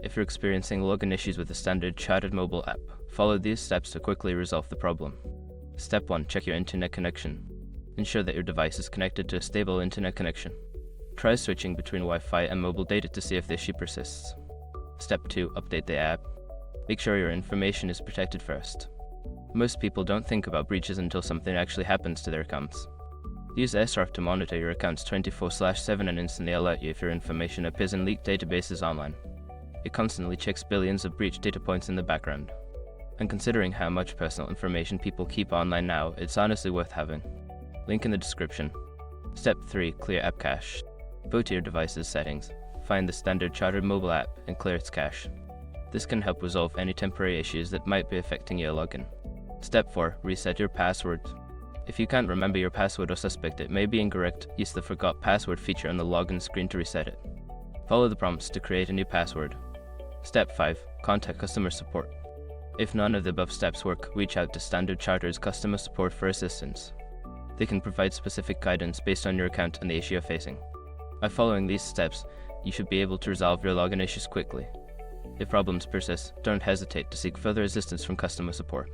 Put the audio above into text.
If you're experiencing login issues with the standard Chartered mobile app, follow these steps to quickly resolve the problem. Step 1. Check your internet connection. Ensure that your device is connected to a stable internet connection. Try switching between Wi-Fi and mobile data to see if the issue persists. Step 2. Update the app. Make sure your information is protected first. Most people don't think about breaches until something actually happens to their accounts. Use SRF to monitor your accounts 24/7 and instantly alert you if your information appears in leaked databases online. It constantly checks billions of breached data points in the background. And considering how much personal information people keep online now, it's honestly worth having. Link in the description. Step 3. Clear app cache. Go to your device's settings, find the standard Chartered mobile app, and clear its cache. This can help resolve any temporary issues that might be affecting your login. Step 4. Reset your password. If you can't remember your password or suspect it may be incorrect, use the Forgot Password feature on the login screen to reset it. Follow the prompts to create a new password. Step 5. Contact customer support. If none of the above steps work, reach out to Standard Chartered's customer support for assistance. They can provide specific guidance based on your account and the issue you're facing. By following these steps, you should be able to resolve your login issues quickly. If problems persist, don't hesitate to seek further assistance from customer support.